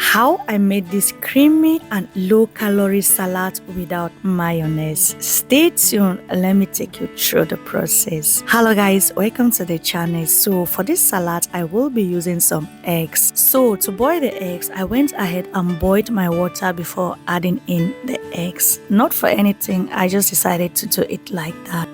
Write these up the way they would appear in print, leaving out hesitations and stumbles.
How I made this creamy and low-calorie salad without mayonnaise. Stay tuned, let me take you through the process. Hello guys, welcome to the channel. So for this salad, I will be using some eggs. So to boil the eggs, I went ahead and boiled my water before adding in the eggs. Not for anything, I just decided to do it like that.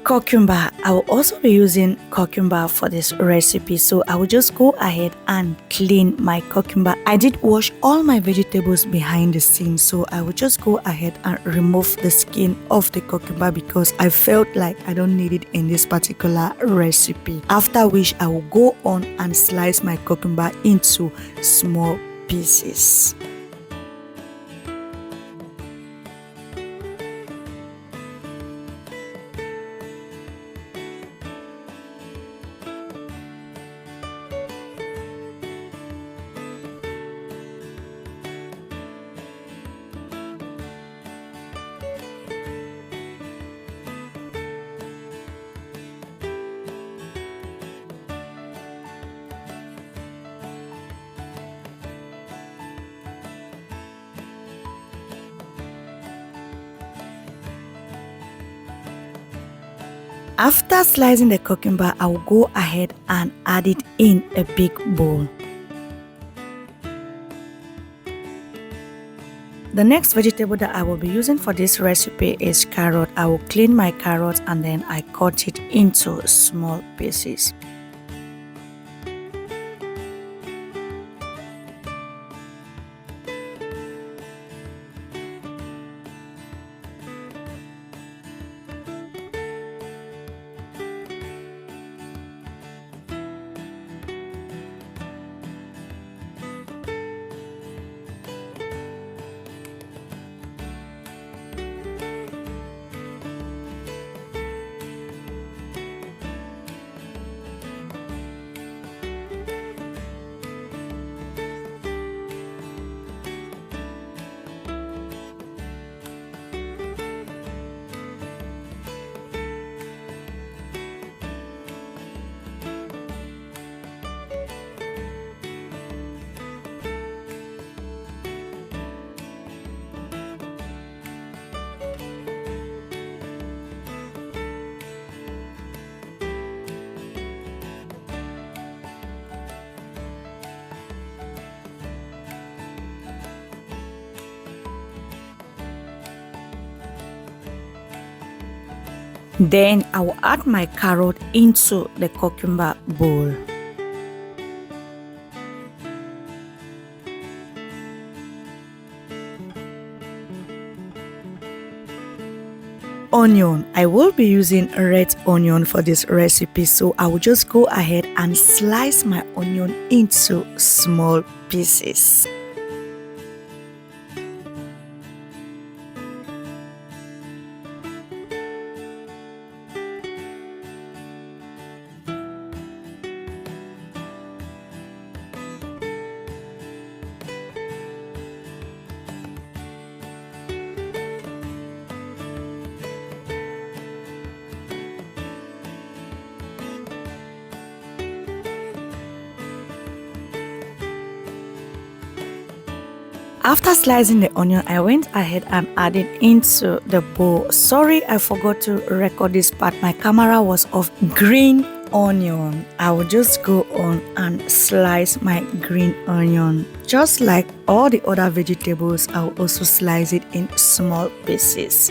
Cucumber, I will also be using cucumber for this recipe, so I will just go ahead and clean my cucumber. I did wash all my vegetables behind the scenes, so I will just go ahead and remove the skin of the cucumber because I felt like I don't need it in this particular recipe. After which I will go on and slice my cucumber into small pieces. After slicing the cucumber, I will go ahead and add it in a big bowl. The next vegetable that I will be using for this recipe is carrot. I will clean my carrot and then I cut it into small pieces. Then I will add my carrot into the cucumber bowl. Onion, I will be using red onion for this recipe, so I will just go ahead and slice my onion into small pieces. After slicing the onion, I went ahead and added into the bowl. Sorry, I forgot to record this part. My camera was off. Green onion. I will just go on and slice my green onion. Just like all the other vegetables, I will also slice it in small pieces.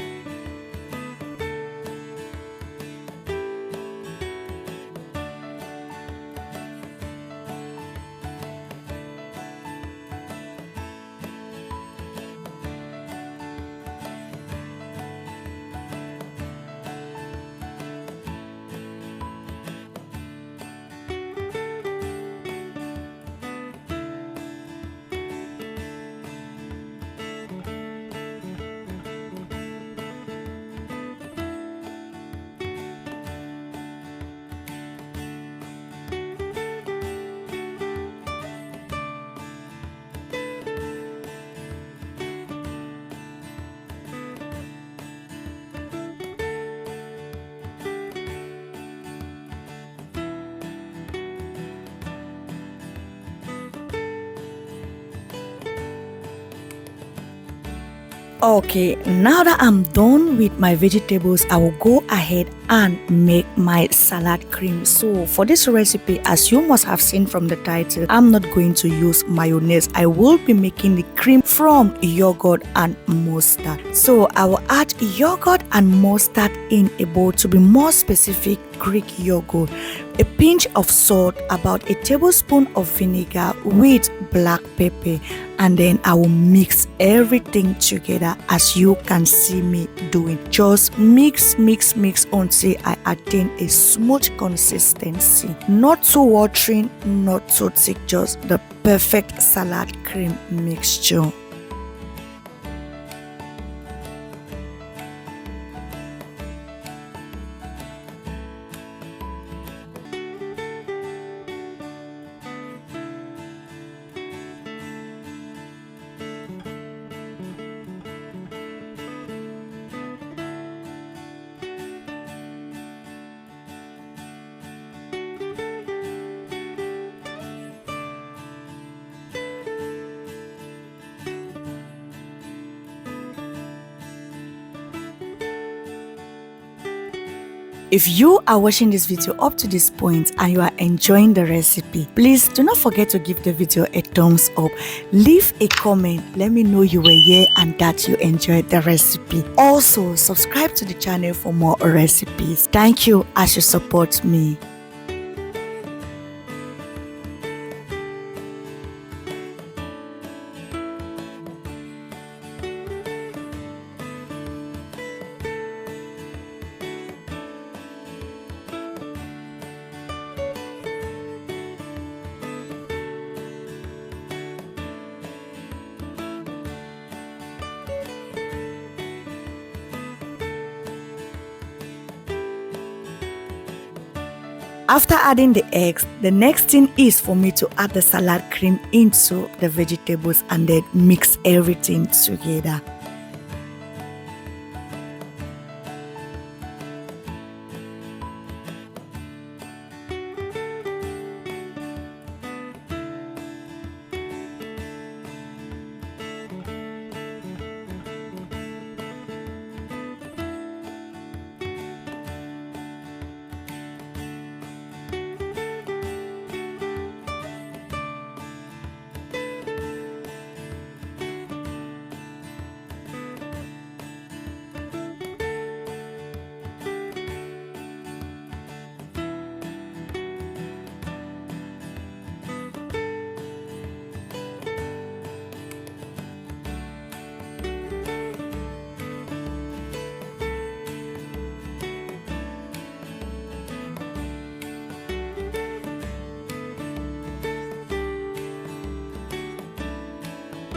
Okay, now that I'm done with my vegetables, I will go ahead and make my salad cream. So for this recipe, as you must have seen from the title, I'm not going to use mayonnaise. I will be making the cream from yogurt and mustard. So I will add yogurt and mustard in a bowl. To be more specific, Greek yogurt, a pinch of salt, about a tablespoon of vinegar with black pepper, and then I will mix everything together as you can see me doing. Just mix until I attain a smooth consistency. Not too watering, not too thick, just the perfect salad cream mixture. If you are watching this video up to this point and you are enjoying the recipe, please do not forget to give the video a thumbs up. Leave a comment. Let me know you were here and that you enjoyed the recipe. Also, subscribe to the channel for more recipes. Thank you as you support me. After adding the eggs, the next thing is for me to add the salad cream into the vegetables and then mix everything together.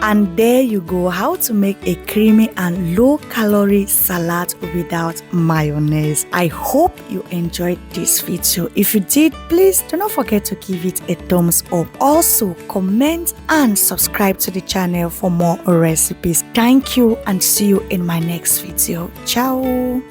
And there you go, how to make a creamy and low-calorie salad without mayonnaise. I hope you enjoyed this video. If you did, please do not forget to give it a thumbs up. Also, comment and subscribe to the channel for more recipes. Thank you and see you in my next video. Ciao!